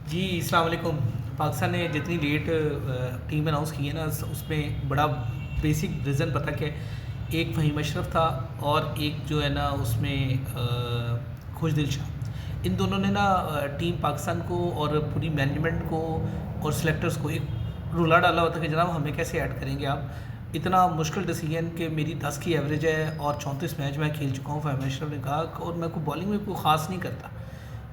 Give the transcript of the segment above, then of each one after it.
जी, अस्सलाम वालेकुम। पाकिस्तान ने जितनी लेट टीम अनाउंस की है ना, उसमें बड़ा बेसिक रीज़न पता क्या है? एक फ़हीम अशरफ था और एक जो है ना उसमें खुशदिल शाह। इन दोनों ने ना टीम पाकिस्तान को और पूरी मैनेजमेंट को और सेलेक्टर्स को एक रुला डाला होता कि जनाब हमें कैसे ऐड करेंगे आप? इतना मुश्किल डिसीजन कि मेरी 10 की एवरेज है और 34 मैच मैं खेल चुका हूँ। फ़हीम अशरफ ने कहा और मैं कोई बॉलिंग में कोई ख़ास नहीं करता।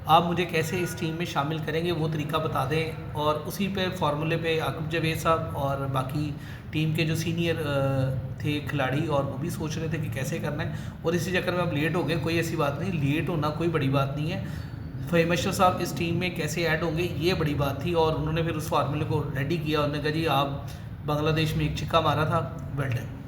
आप मुझे कैसे इस टीम में शामिल करेंगे वो तरीका बता दें। और उसी पे फार्मूले पे आकिब जावेद साहब और बाकी टीम के जो सीनियर थे खिलाड़ी और वो भी सोच रहे थे कि कैसे करना है। और इसी चक्कर में अब लेट हो गए। कोई ऐसी बात नहीं, लेट होना कोई बड़ी बात नहीं है। फ़हीम अशरफ साहब इस टीम में कैसे ऐड होंगे ये बड़ी बात थी और उन्होंने फिर उस फार्मूले को रेडी किया। उन्होंने कहा जी आप बांग्लादेश में एक छिक्का मारा था, वेल डन।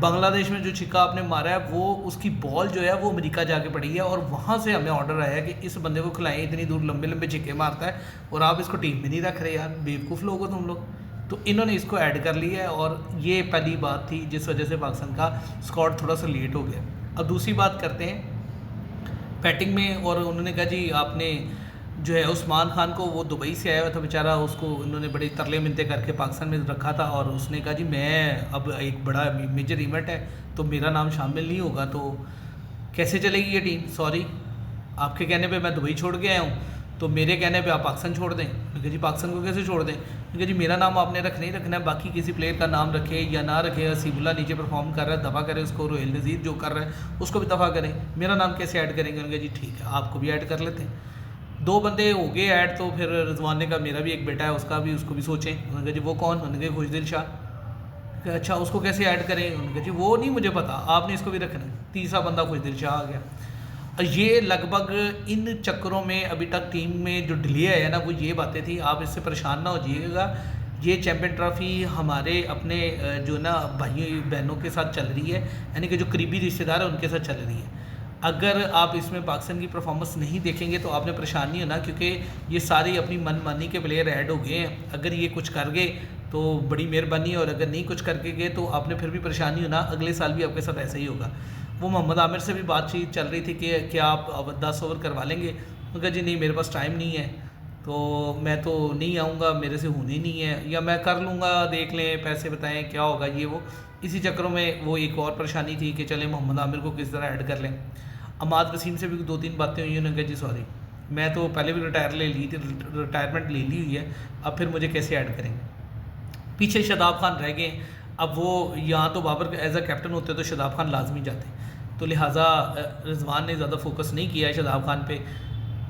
बांग्लादेश में जो छिक्का आपने मारा है वो उसकी बॉल जो है वो अमेरिका जाके पड़ी है और वहाँ से हमें ऑर्डर आया है कि इस बंदे को खिलाएं, इतनी दूर लंबे लंबे छिक्के मारता है और आप इसको टीम में नहीं रख रहे यार, बेवकूफ़ लोग हो तुम लोग। तो इन्होंने इसको ऐड कर लिया है और ये पहली बात थी जिस वजह से पाकिस्तान का स्क्वाड थोड़ा सा लेट हो गया। अब दूसरी बात करते हैं बैटिंग में। और उन्होंने कहा जी आपने जो है उस्मान खान को, वो दुबई से आया हुआ था बेचारा, उसको इन्होंने बड़ी तरले मिनते करके पाकिस्तान में रखा था और उसने कहा जी मैं अब एक बड़ा मेजर इवेंट है तो मेरा नाम शामिल नहीं होगा तो कैसे चलेगी ये टीम? सॉरी, आपके कहने पे मैं दुबई छोड़ के आया हूँ तो मेरे कहने पे आप पाकिस्तान छोड़ दें? क्योंकि जी पाकिस्तान को कैसे छोड़ दें? क्योंकि जी मेरा नाम आपने नहीं रखना है, बाकी किसी प्लेयर का नाम रखे या ना रखे। हसीबुल्ला नीचे परफॉर्म कर रहा है, दफ़ा करें उसको। रोहिल नज़ीर जो कर रहा है उसको भी दफ़ा करें। मेरा नाम कैसे ऐड करेंगे? उन्होंने कहा जी ठीक है आपको भी ऐड कर लेते हैं। दो बंदे हो गए ऐड। तो फिर रिजवान ने कहा मेरा भी एक बेटा है उसका भी, उसको भी सोचें। उन्होंने कहा जी वो कौन? उन्होंने कहा खुशदिल शाह। अच्छा उसको कैसे ऐड करें? उन्होंने कहा जी वो नहीं मुझे पता, आपने इसको भी रखना है। तीसरा बंदा खुशदिल शाह आ गया। ये लगभग इन चक्करों में अभी तक टीम में जो डिले है ना वो ये बातें थी। आप इससे परेशान ना हो जाइएगा। ये चैम्पियन ट्रॉफी हमारे अपने जो ना भाई बहनों के साथ चल रही है, यानी कि जो करीबी रिश्तेदार हैं उनके साथ चल रही है। अगर आप इसमें पाकिस्तान की परफॉर्मेंस नहीं देखेंगे तो आपने परेशान नहीं होना, क्योंकि ये सारे अपनी मनमानी के प्लेयर ऐड हो गए हैं। अगर ये कुछ कर गए तो बड़ी मेहरबानी है और अगर नहीं कुछ करके गए तो आपने फिर भी परेशानी होना। अगले साल भी आपके साथ ऐसा ही होगा। वो मोहम्मद आमिर से भी बातचीत चल रही थी कि क्या आप अब 10 ओवर करवा लेंगे? उनका जी नहीं मेरे पास टाइम नहीं है तो मैं तो नहीं आऊँगा, मेरे से होनी नहीं है, या मैं कर लूँगा, देख लें पैसे बताएं क्या होगा ये वो। इसी चक्करों में वो एक और परेशानी थी कि चले मोहम्मद आमिर को किस तरह ऐड कर लें। अमाद वसीम से भी 2-3 बातें हुई। उन्होंने कहा जी सॉरी मैं तो पहले भी रिटायरमेंट ले ली हुई है, अब फिर मुझे कैसे ऐड करेंगे? पीछे शादाब खान रह गए। अब वो यहाँ तो बाबर एज अ कैप्टन होते तो शादाब खान लाजमी जाते, तो लिहाजा रिजवान ने ज़्यादा फोकस नहीं किया है शादाब खान पे।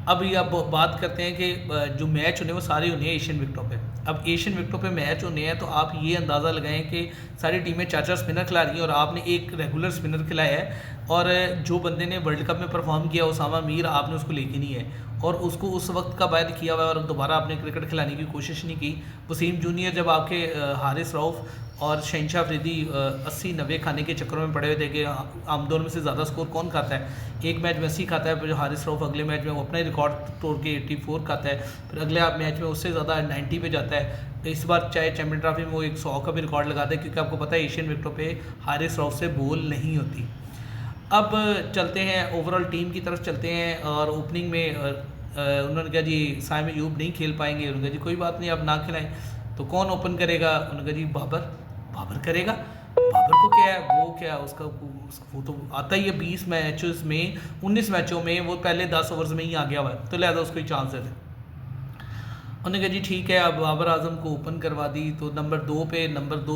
अब ये अब बात करते हैं कि जो मैच होने वो सारे होने हैं एशियन विकटों पे। अब एशियन विकटों पे मैच होने हैं तो आप ये अंदाज़ा लगाएं कि सारी टीमें 4-4 स्पिनर खिला रही हैं और आपने एक रेगुलर स्पिनर खिलाया है। और जो बंदे ने वर्ल्ड कप में परफॉर्म किया उसामा मीर, आपने उसको लेके नहीं है और उसको उस वक्त का बैद किया हुआ है और दोबारा आपने क्रिकेट खिलाने की कोशिश नहीं की। वसीम जूनियर जब आपके हारिस रऊफ़ और शहनशाह अफरीदी 80-90 खाने के चक्करों में पड़े हुए थे कि आम दौर में से ज़्यादा स्कोर कौन खाता है। एक मैच में 80 खाता है, फिर हारिस रऊफ़ अगले मैच में वो अपना ही रिकॉर्ड तोड़ के 84 खाता है, फिर अगले आप मैच में उससे ज़्यादा 90 पे जाता है। तो इस बार चाहे चैम्पियन ट्रॉफी में वो 100 का भी रिकॉर्ड लगाता है, क्योंकि आपको पता है एशियन विकटों पे हारिस रऊफ़ से बॉल नहीं होती। अब चलते हैं ओवरऑल टीम की तरफ चलते हैं। और ओपनिंग में उन्होंने कहा जी साइम अयूब नहीं खेल पाएंगे। उन्होंने कहा जी कोई बात नहीं आप ना खिलाएं। तो कौन ओपन करेगा? उन्होंने कहा जी बाबर। बाबर करेगा? बाबर को क्या है, वो क्या उसका वो तो आता ही है 20 मैचेस में, 19 मैचों में वो पहले 10 ओवर्स में ही आ गया हुआ है, तो लिहाजा उसको ही चांस दे दें। उन्होंने कहा जी ठीक है। अब बाबर आजम को ओपन करवा दी। तो नंबर दो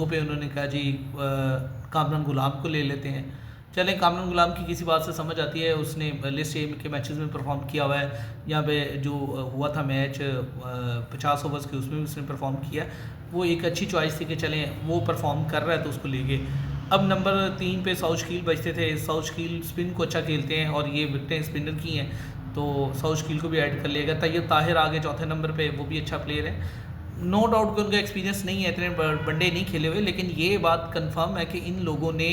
पे उन्होंने कहा जी कामरान गुलाम को ले लेते हैं। चलें, कामरान गुलाम की किसी बात से समझ आती है, उसने लिस्ट ए के मैचेस में परफॉर्म किया हुआ है। यहाँ पे जो हुआ था मैच 50 ओवर्स के, उसमें भी उसने परफॉर्म किया। वो एक अच्छी चॉइस थी कि चलें वो परफॉर्म कर रहा है तो उसको ले गए। अब नंबर 3 पे साउथ शील बचते थे। साउथ शील स्पिन को अच्छा खेलते हैं और ये विकेटें स्पिनर की हैं, तो साउथ शील को भी ऐड कर लिया गया। तैयब ताहिर आगे चौथे नंबर पे, वो भी अच्छा प्लेयर है। नो डाउट कि उनका एक्सपीरियंस नहीं है, इतने वनडे नहीं खेले हुए, लेकिन ये बात कंफर्म है कि इन लोगों ने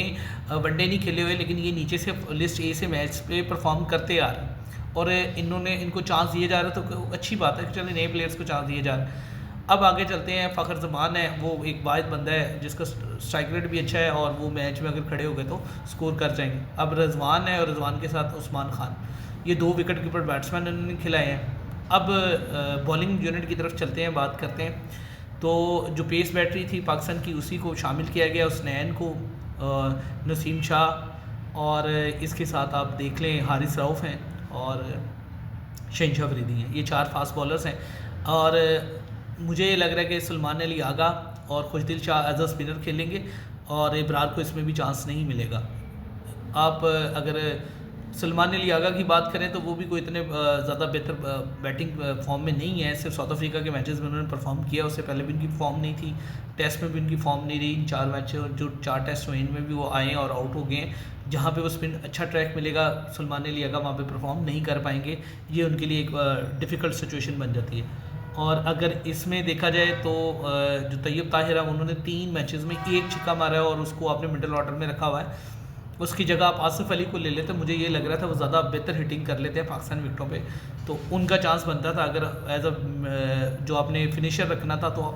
वनडे नहीं खेले हुए, लेकिन ये नीचे से लिस्ट ए से मैच पे परफॉर्म करते आ रहे हैं और इनको चांस दिए जा रहे हैं, तो अच्छी बात है कि चलिए नए प्लेयर्स को चांस दिए जा रहे हैं। अब आगे चलते हैं। फ़खर ज़मान है, वो एक वाहिद बंदा है जिसका स्ट्राइक रेट भी अच्छा है और वो मैच में अगर खड़े हो गए तो स्कोर कर जाएंगे। अब रिजवान है और रिजवान के साथ उस्मान खान, ये 2 विकेट कीपर बैट्समैन उन्होंने खिलाए हैं। अब बॉलिंग यूनिट की तरफ चलते हैं, बात करते हैं। तो जो पेस बैटरी थी पाकिस्तान की, उसी को शामिल किया गया, उसनैन को, नसीम शाह, और इसके साथ आप देख लें हारिस रऊफ़ हैं और शहनशाह फरीदी हैं। ये 4 फास्ट बॉलर्स हैं। और मुझे लग रहा है कि सलमान अली आगा और खुशदिल शाह एज अ स्पिनर खेलेंगे और इब्रार को इसमें भी चांस नहीं मिलेगा। आप अगर सलमान अली आगा की बात करें तो वो भी कोई इतने ज़्यादा बेहतर बैटिंग फॉर्म में नहीं है। सिर्फ साउथ अफ्रीका के मैचेस में उन्होंने परफॉर्म किया, उससे पहले भी उनकी फॉर्म नहीं थी, टेस्ट में भी उनकी फॉर्म नहीं रही। इन 4 मैच जो 4 टेस्ट हुए इनमें भी वो आए और आउट हो गए। जहाँ पे वो स्पिन अच्छा ट्रैक मिलेगा सलमान अली आगा वहाँ पे परफॉर्म नहीं कर पाएंगे। ये उनके लिए एक डिफ़िकल्ट सिचुएशन बन जाती है। और अगर इसमें देखा जाए तो जो तैयब ताहिर है उन्होंने 3 मैचेस में 1 छक्का मारा है और उसको आपने मिडल ऑर्डर में रखा हुआ है। उसकी जगह आप आसिफ अली को ले लेते, मुझे ये लग रहा था वो ज़्यादा बेहतर हिटिंग कर लेते हैं पाकिस्तान विकटों पे, तो उनका चांस बनता था। अगर एज अ जो आपने फिनिशर रखना था तो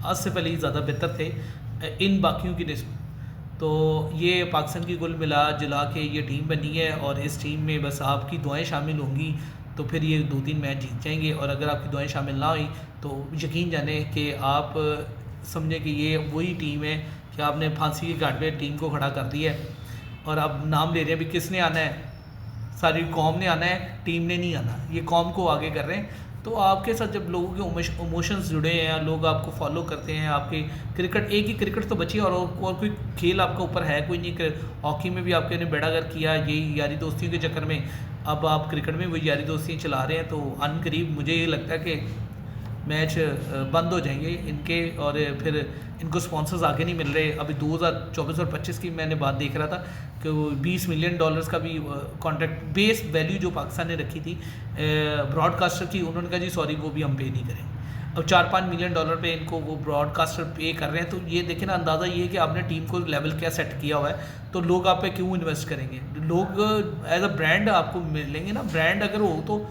आसिफ अली ज़्यादा बेहतर थे इन बाकियों की निस्बत। तो ये पाकिस्तान की कुल मिला जुला के ये टीम बनी है और इस टीम में बस आपकी दुआएं शामिल होंगी तो फिर ये 2-3 मैच जीत जाएंगे। और अगर आपकी दुआएं शामिल ना हुई तो यकीन जाने कि आप समझें कि ये वही टीम है कि आपने फांसी के घाट पे टीम को खड़ा कर दिया है और अब नाम ले रहे हैं भी किसने आना है, सारी कौम ने आना है, टीम ने नहीं आना, ये कौम को आगे कर रहे हैं। तो आपके साथ जब लोगों के इमोशंस जुड़े हैं, लोग आपको फॉलो करते हैं, आपके क्रिकेट एक ही क्रिकेट तो बची और कोई खेल आपका ऊपर है कोई नहीं। हॉकी में भी आपके ने बेड़ागर किया यही यारी दोस्तियों के चक्कर में, अब आप क्रिकेट में वही यारी दोस्तियाँ चला रहे हैं। तो अनकरीब मुझे ये लगता है कि मैच बंद हो जाएंगे इनके और फिर इनको स्पॉन्सर्स आगे नहीं मिल रहे। अभी 2024 और 25 की मैंने बात देख रहा था कि वो $20 मिलियन का भी कॉन्ट्रैक्ट बेस वैल्यू जो पाकिस्तान ने रखी थी ब्रॉडकास्टर की, उन्होंने कहा जी सॉरी वो भी हम पे नहीं करेंगे। अब $4-5 मिलियन पे इनको वो ब्रॉडकास्टर पे कर रहे हैं। तो ये देखें ना, अंदाज़ा ये है कि आपने टीम को लेवल क्या सेट किया हुआ है, तो लोग आप पे क्यों इन्वेस्ट करेंगे। लोग एज अ ब्रांड आपको मिलेंगे ना, ब्रांड अगर हो तो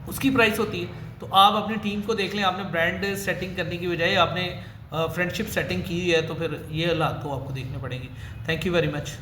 उसकी प्राइस होती है। तो आप अपनी टीम को देख लें, आपने ब्रांड सेटिंग करने की बजाय आपने फ्रेंडशिप सेटिंग की है, तो फिर ये हालात तो आपको देखने पड़ेंगे। Thank you very much.